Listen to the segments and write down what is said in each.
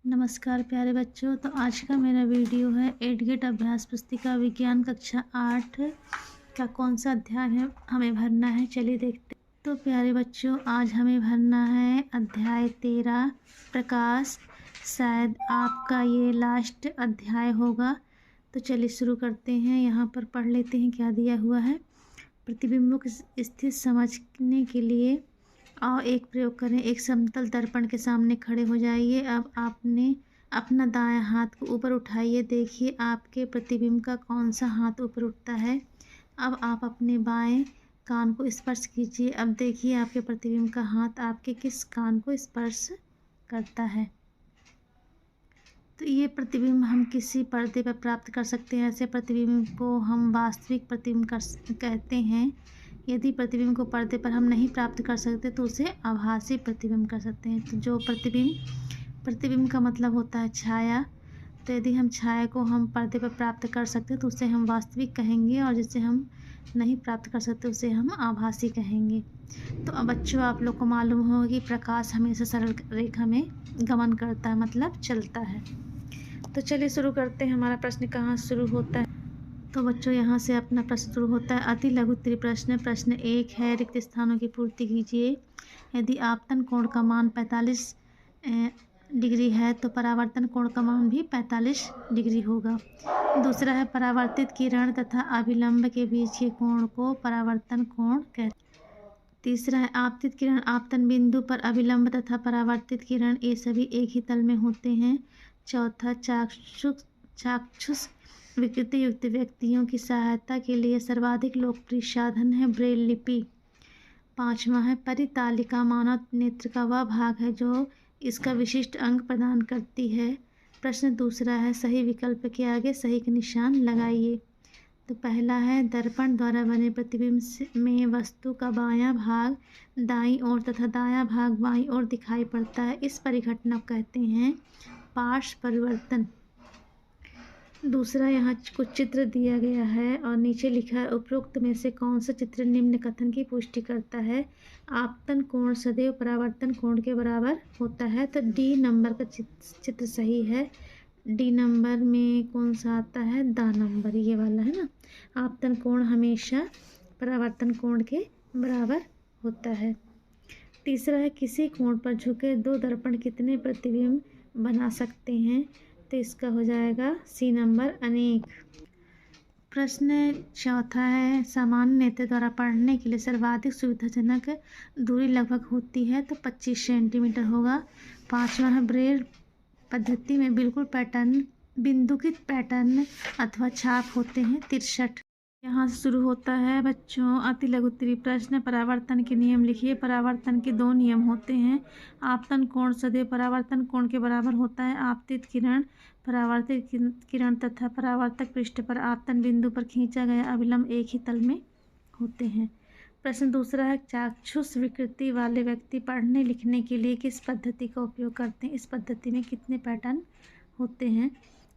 नमस्कार प्यारे बच्चों। तो आज का मेरा वीडियो है 8 गेट अभ्यास पुस्तिका विज्ञान कक्षा 8 का कौन सा अध्याय है हमें भरना है। चलिए देखते हैं। तो प्यारे बच्चों, आज हमें भरना है अध्याय 13 प्रकाश। शायद आपका ये लास्ट अध्याय होगा। तो चलिए शुरू करते हैं। यहाँ पर पढ़ लेते हैं क्या दिया हुआ है। प्रतिबिंबों की स्थिति समझने के लिए और एक प्रयोग करें। एक समतल दर्पण के सामने खड़े हो जाइए। अब आपने अपना दायां हाथ को ऊपर उठाइए। देखिए आपके प्रतिबिंब का कौन सा हाथ ऊपर उठता है। अब आप अपने बाएं कान को स्पर्श कीजिए। अब देखिए आपके प्रतिबिंब का हाथ आपके किस कान को स्पर्श करता है। तो ये प्रतिबिंब हम किसी पर्दे पर प्राप्त कर सकते हैं। ऐसे प्रतिबिंब को हम वास्तविक प्रतिबिंब कहते हैं। यदि प्रतिबिंब को पर्दे पर हम नहीं प्राप्त कर सकते तो उसे आभासी प्रतिबिंब कर सकते हैं। तो जो प्रतिबिंब का मतलब होता है छाया। तो यदि हम छाया को हम पर्दे पर प्राप्त कर सकते हैं तो उसे हम वास्तविक कहेंगे, और जिसे हम नहीं प्राप्त कर सकते उसे हम आभासी कहेंगे। तो अब बच्चों, आप लोग को मालूम होगा कि प्रकाश हमेशा सरल रेखा में गमन करता है, मतलब चलता है। तो चलिए शुरू करते हैं। हमारा प्रश्न कहाँ शुरू होता है। तो बच्चों, यहाँ से अपना प्रश्न शुरू होता है। अति लघु उत्तरीय प्रश्न। प्रश्न 1 है, रिक्त स्थानों की पूर्ति कीजिए। यदि आपतन कोण का मान 45 डिग्री है तो परावर्तन कोण का मान भी 45 डिग्री होगा। दूसरा है, परावर्तित किरण तथा अभिलंब के बीच के कोण को परावर्तन कोण कहते हैं। तीसरा है, आपतित किरण आपतन बिंदु पर अभिलंब तथा परावर्तित किरण ये सभी एक ही तल में होते हैं। चौथा, चाक्षुष विकृति युक्त व्यक्तियों की सहायता के लिए सर्वाधिक लोकप्रिय साधन है ब्रेल लिपि। पांचवा है, परितालिका मानव नेत्र का वह भाग है जो इसका विशिष्ट अंग प्रदान करती है। प्रश्न दूसरा है, सही विकल्प के आगे सही का निशान लगाइए। तो पहला है, दर्पण द्वारा बने प्रतिबिंब में वस्तु का बायां भाग दाईं ओर तथा दायां भाग बाईं ओर दिखाई पड़ता है। इस परिघटना को कहते हैं पार्श्व परिवर्तन। दूसरा, यहाँ कुछ चित्र दिया गया है और नीचे लिखा है, उपरोक्त में से कौन सा चित्र निम्न कथन की पुष्टि करता है। आपतन कोण सदैव परावर्तन कोण के बराबर होता है। तो डी नंबर का चित्र सही है। डी नंबर में कौन सा आता है, दा नंबर, ये वाला है ना। आपतन कोण हमेशा परावर्तन कोण के बराबर होता है। तीसरा है, किसी कोण पर झुके दो दर्पण कितने प्रतिबिंब बना सकते हैं। तो इसका हो जाएगा सी नंबर, अनेक। प्रश्न चौथा है, सामान्य नेत्र द्वारा पढ़ने के लिए सर्वाधिक सुविधाजनक दूरी लगभग होती है। तो 25 सेंटीमीटर होगा। पांचवा है, ब्रेल पद्धति में बिल्कुल पैटर्न बिंदुकित पैटर्न अथवा छाप होते हैं। 63। यहाँ से शुरू होता है बच्चों अति लघु उत्तरीय प्रश्न। परावर्तन के नियम लिखिए। परावर्तन के 2 नियम होते हैं। आपतन कोण सदैव परावर्तन कोण के बराबर होता है। आपतित किरण तथा परावर्तक पृष्ठ पर आपतन बिंदु पर खींचा गया अभिलंब एक ही तल में होते हैं। प्रश्न दूसरा है, चाक्षुष विकृति वाले व्यक्ति पढ़ने लिखने के लिए किस पद्धति का उपयोग करते हैं। इस पद्धति में कितने पैटर्न होते हैं।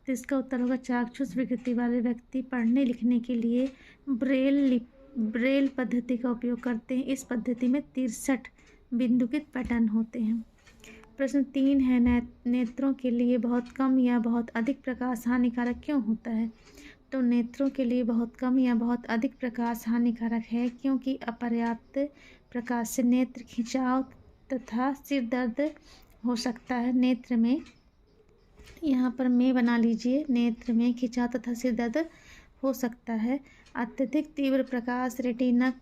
तो इसका उत्तर होगा, चाक्षुष विकृति वाले व्यक्ति पढ़ने लिखने के लिए ब्रेल पद्धति का उपयोग करते हैं। इस पद्धति में 63 बिंदुकित पैटर्न होते हैं। प्रश्न 3 है, नेत्रों के लिए बहुत कम या बहुत अधिक प्रकाश हानिकारक क्यों होता है। तो नेत्रों के लिए बहुत कम या बहुत अधिक प्रकाश हानिकारक है क्योंकि अपर्याप्त प्रकाश से नेत्र खिंचाव तथा सिर दर्द हो सकता है। नेत्र में, यहाँ पर में बना लीजिए, नेत्र में खिंचाव तथा सिर दर्द हो सकता है। अत्यधिक तीव्र प्रकाश रेटिना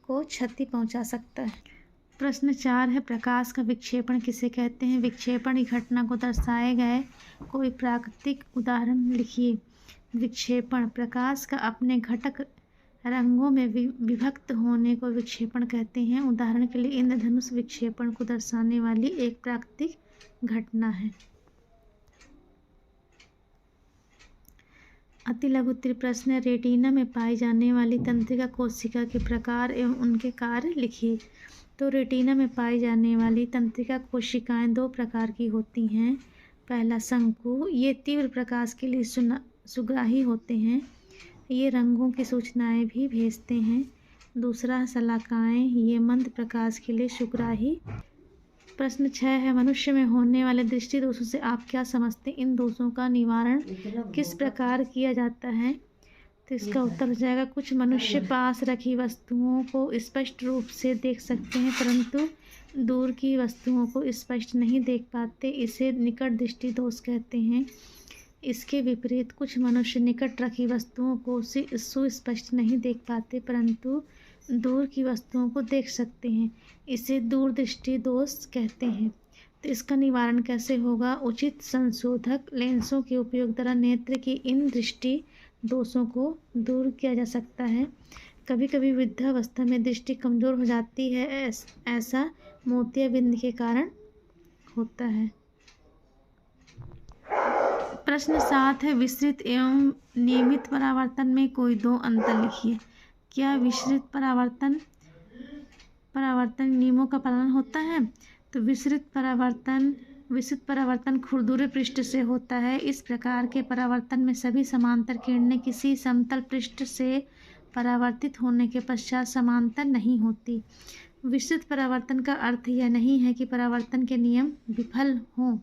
को क्षति पहुँचा सकता है। प्रश्न 4 है, प्रकाश का विक्षेपण किसे कहते हैं। विक्षेपण की घटना को दर्शाए गए कोई प्राकृतिक उदाहरण लिखिए। विक्षेपण, प्रकाश का अपने घटक रंगों में विभक्त होने को विक्षेपण कहते हैं। उदाहरण के लिए इंद्रधनुष विक्षेपण को दर्शाने वाली एक प्राकृतिक घटना है। अति लघु उत्तरीय प्रश्न, रेटिना में पाई जाने वाली तंत्रिका कोशिका के प्रकार एवं उनके कार्य लिखिए। तो रेटिना में पाई जाने वाली तंत्रिका कोशिकाएं 2 प्रकार की होती हैं। पहला, शंकु, ये तीव्र प्रकाश के लिए सुग्राही होते हैं। ये रंगों की सूचनाएं भी भेजते हैं। दूसरा, शलाकाएं, ये मंद प्रकाश के लिए सुग्राही प्रश्न 6 है, मनुष्य में होने वाले दृष्टि दोषों से आप क्या समझते हैं? इन दोषों का निवारण किस प्रकार किया जाता है? तो इसका उत्तर हो जाएगा, कुछ मनुष्य पास रखी वस्तुओं को स्पष्ट रूप से देख सकते हैं परंतु दूर की वस्तुओं को स्पष्ट नहीं देख पाते, इसे निकट दृष्टि दोष कहते हैं। इसके विपरीत कुछ मनुष्य निकट रखी वस्तुओं को सुस्पष्ट नहीं देख पाते परंतु दूर की वस्तुओं को देख सकते हैं, इसे दूरदृष्टि दोष कहते हैं। तो इसका निवारण कैसे होगा? उचित संशोधक लेंसों के उपयोग द्वारा नेत्र की इन दृष्टि दोषों को दूर किया जा सकता है। कभी कभी वृद्धावस्था में दृष्टि कमजोर हो जाती है, ऐसा मोतियाबिंद के कारण होता है। प्रश्न 7 है, विस्तृत एवं नियमित परावर्तन में कोई दो अंतर लिखिए। क्या विस्तृत परावर्तन नियमों का पालन होता है? तो विस्तृत परावर्तन खुरदुरे पृष्ठ से होता है। इस प्रकार के परावर्तन में सभी समांतर किरणें किसी समतल पृष्ठ से परावर्तित होने के पश्चात समांतर नहीं होती। विस्तृत परावर्तन का अर्थ यह नहीं है कि परावर्तन के नियम विफल हों।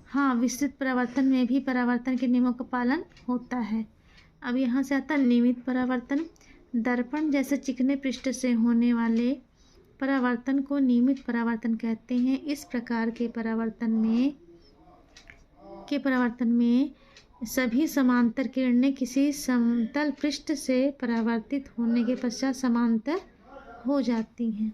हाँ, विस्तृत परावर्तन में भी परावर्तन के नियमों का पालन होता है। अब यहाँ से आता है नियमित परावर्तन। दर्पण जैसे चिकने पृष्ठ से होने वाले परावर्तन को नियमित परावर्तन कहते हैं। इस प्रकार के परावर्तन में सभी समांतर किरणें किसी समतल पृष्ठ से परावर्तित होने के पश्चात समांतर हो जाती हैं।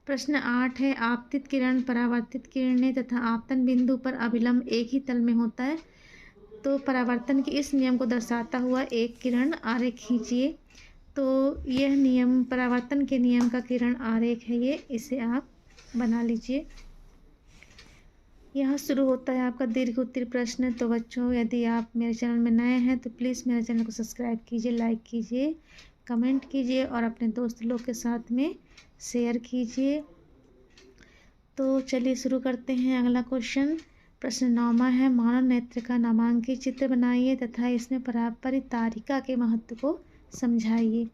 प्रश्न 8 है, आपतित किरण, परावर्तित किरणें तथा आपतन बिंदु पर अभिलंब एक ही तल में होता है। तो परावर्तन के इस नियम को दर्शाता हुआ एक किरण आरेख खींचिए। तो यह नियम परावर्तन के नियम का किरण आरेख है, इसे आप बना लीजिए। यहाँ शुरू होता है आपका दीर्घ उत्तरीय प्रश्न। तो बच्चों, यदि आप मेरे चैनल में नए हैं तो प्लीज़ मेरे चैनल को सब्सक्राइब कीजिए, लाइक कीजिए, कमेंट कीजिए और अपने दोस्त लोग के साथ में शेयर कीजिए। तो चलिए शुरू करते हैं। अगला क्वेश्चन प्रश्न 9वां है, मानव नेत्र का नामांकित चित्र बनाइए तथा इसमें परितारिका के महत्व को समझाइए।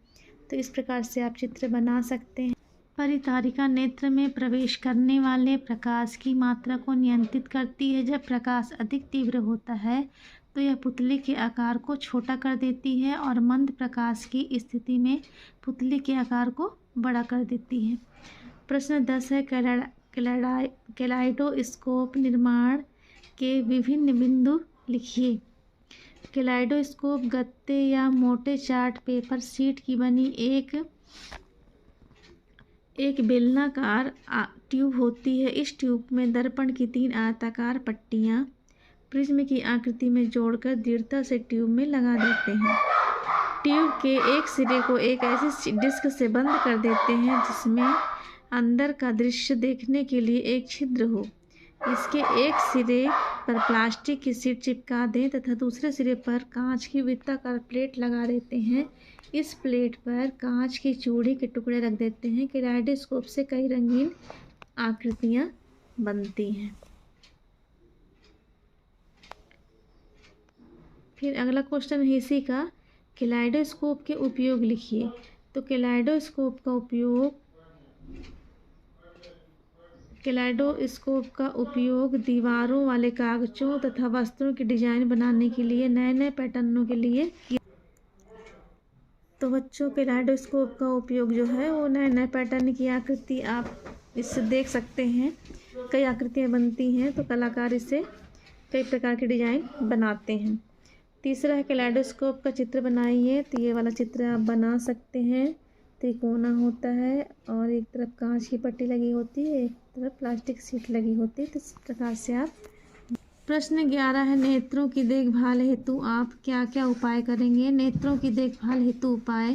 तो इस प्रकार से आप चित्र बना सकते हैं। परितारिका नेत्र में प्रवेश करने वाले प्रकाश की मात्रा को नियंत्रित करती है। जब प्रकाश अधिक तीव्र होता है तो यह पुतले के आकार को छोटा कर देती है और मंद प्रकाश की स्थिति में पुतले के आकार को बड़ा कर देती है। प्रश्न 10 है, कैलाइडोस्कोप निर्माण के विभिन्न बिंदु लिखिए। कैलाइडोस्कोप गत्ते या मोटे चार्ट पेपर शीट की बनी एक बेलनाकार ट्यूब होती है। इस ट्यूब में दर्पण की 3 आयताकार पट्टियां प्रिज्म की आकृति में जोड़कर दृढ़ता से ट्यूब में लगा देते हैं। ट्यूब के एक सिरे को एक ऐसी डिस्क से बंद कर देते हैं जिसमें अंदर का दृश्य देखने के लिए एक छिद्र हो। इसके एक सिरे पर प्लास्टिक की शीट चिपका दें तथा दूसरे सिरे पर कांच की वृत्ताकार प्लेट लगा देते हैं। इस प्लेट पर कांच की चूड़ी के टुकड़े रख देते हैं। कैलाइडोस्कोप से कई रंगीन आकृतियां बनती हैं। फिर अगला क्वेश्चन है इसी का, कैलाइडोस्कोप के उपयोग लिखिए। तो कैलाइडोस्कोप का उपयोग दीवारों वाले कागजों तथा वस्त्रों की डिजाइन बनाने के लिए नए नए पैटर्नों के लिए किया। तो बच्चों, कैलाइडोस्कोप का उपयोग जो है वो नए नए पैटर्न की आकृति आप इससे देख सकते हैं। कई आकृतियाँ बनती हैं तो कलाकार इससे कई प्रकार के डिजाइन बनाते हैं। तीसरा है, कैलाइडोस्कोप का चित्र बनाइए। तो ये वाला चित्र आप बना सकते हैं। त्रिकोना होता है और एक तरफ कांच की पट्टी लगी होती है, एक तरफ प्लास्टिक शीट लगी होती है। तो इस प्रकार से आप। प्रश्न 11 है, नेत्रों की देखभाल हेतु आप क्या क्या उपाय करेंगे? नेत्रों की देखभाल हेतु उपाय,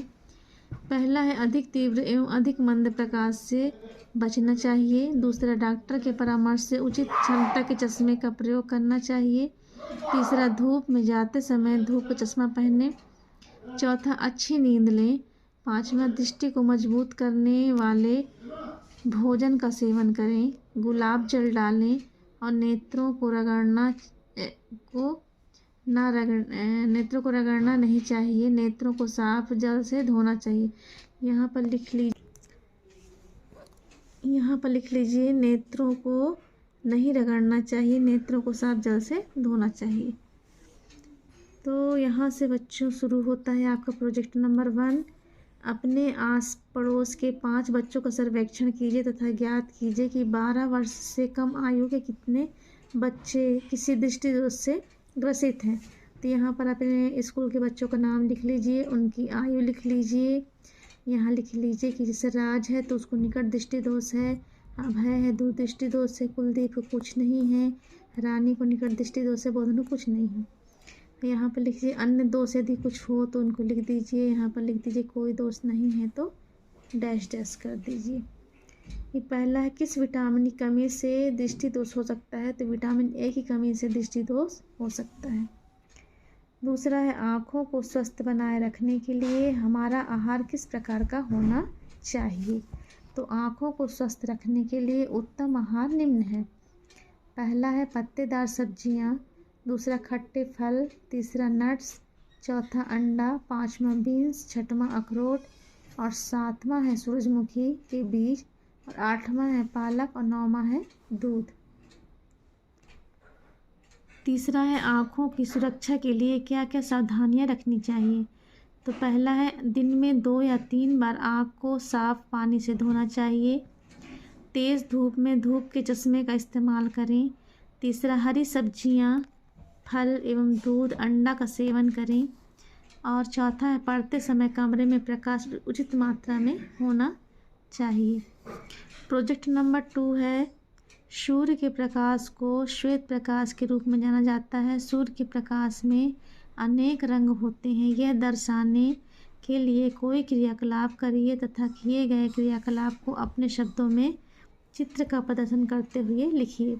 पहला है अधिक तीव्र एवं अधिक मंद प्रकाश से बचना चाहिए। दूसरा, डॉक्टर के परामर्श से उचित क्षमता के चश्मे का प्रयोग करना चाहिए। तीसरा, धूप में जाते समय धूप का चश्मा पहने। चौथा, अच्छी नींद लें। पाँचवा, दृष्टि को मजबूत करने वाले भोजन का सेवन करें। गुलाब जल डालें और नेत्रों को रगड़ना नहीं चाहिए। नेत्रों को साफ जल से धोना चाहिए। यहाँ पर लिख लीजिए। यहाँ पर लिख लीजिए नेत्रों को नहीं रगड़ना चाहिए, नेत्रों को साफ जल से धोना चाहिए। तो यहाँ से बच्चों शुरू होता है आपका प्रोजेक्ट नंबर 1। अपने आस पड़ोस के 5 बच्चों का सर्वेक्षण कीजिए तथा ज्ञात कीजिए कि 12 वर्ष से कम आयु के कितने बच्चे किसी दृष्टि दोष से ग्रसित हैं। तो यहाँ पर अपने स्कूल के बच्चों का नाम लिख लीजिए, उनकी आयु लिख लीजिए। यहाँ लिख लीजिए कि जैसे राज है तो उसको निकट दृष्टि दोष है, अभय है दूर दृष्टि दोष है, कुलदीप को कुछ नहीं है, रानी को निकट दृष्टि दोष है, बोधन को कुछ नहीं है। यहाँ पर लिख दीजिए अन्य दोष यदि कुछ हो तो उनको लिख दीजिए। यहाँ पर लिख दीजिए कोई दोष नहीं है तो डैश डैश कर दीजिए। ये पहला है किस विटामिन की कमी से दृष्टि दोष हो सकता है, तो विटामिन ए की कमी से दृष्टि दोष हो सकता है। दूसरा है आँखों को स्वस्थ बनाए रखने के लिए हमारा आहार किस प्रकार का होना चाहिए, तो आँखों को स्वस्थ रखने के लिए उत्तम आहार निम्न है। पहला है पत्तेदार सब्जियाँ, दूसरा खट्टे फल, तीसरा नट्स, चौथा अंडा, पाँचवा बीन्स, छठवां अखरोट और सातवां है सूरजमुखी के बीज और आठवां है पालक और नौवां है दूध। तीसरा है आँखों की सुरक्षा के लिए क्या क्या सावधानियां रखनी चाहिए, तो पहला है दिन में 2 या 3 बार आँख को साफ पानी से धोना चाहिए। तेज़ धूप में धूप के चश्मे का इस्तेमाल करें। तीसरा हरी सब्जियां, फल एवं दूध, अंडा का सेवन करें। और चौथा है पढ़ते समय कमरे में प्रकाश उचित मात्रा में होना चाहिए। प्रोजेक्ट नंबर 2 है सूर्य के प्रकाश को श्वेत प्रकाश के रूप में जाना जाता है। सूर्य के प्रकाश में अनेक रंग होते हैं, यह दर्शाने के लिए कोई क्रियाकलाप करिए तथा किए गए क्रियाकलाप को अपने शब्दों में चित्र का प्रदर्शन करते हुए लिखिए।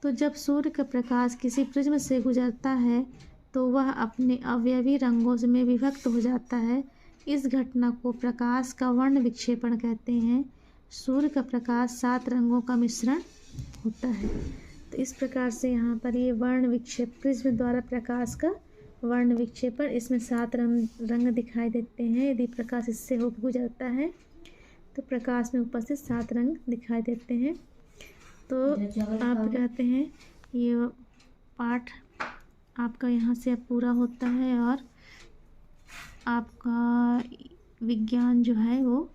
तो जब सूर्य का प्रकाश किसी प्रिज्म से गुजरता है तो वह अपने अवयवी रंगों में विभक्त हो जाता है। इस घटना को प्रकाश का वर्ण विक्षेपण कहते हैं। सूर्य का प्रकाश 7 रंगों का मिश्रण होता है। तो इस प्रकार से यहाँ पर ये वर्ण विक्षेप प्रिज्म द्वारा प्रकाश का वर्ण विक्षेपण, इसमें 7 रंग दिखाई देते हैं। यदि प्रकाश इससे होकर गुजरता है तो प्रकाश में उपस्थित 7 रंग दिखाई देते हैं। तो आप कहते हैं ये पाठ आपका यहाँ से अब पूरा होता है और आपका विज्ञान जो है वो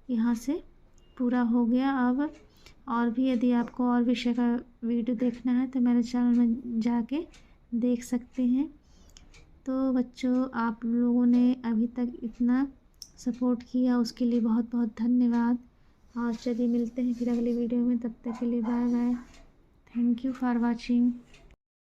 यहाँ से पूरा हो गया। अब और भी यदि आपको और विषय का वीडियो देखना है तो मेरे चैनल में जाके देख सकते हैं। तो बच्चों आप लोगों ने अभी तक इतना सपोर्ट किया उसके लिए बहुत बहुत धन्यवाद। और चलिए मिलते हैं फिर अगली वीडियो में, तब तक के लिए bye bye. Thank you for watching.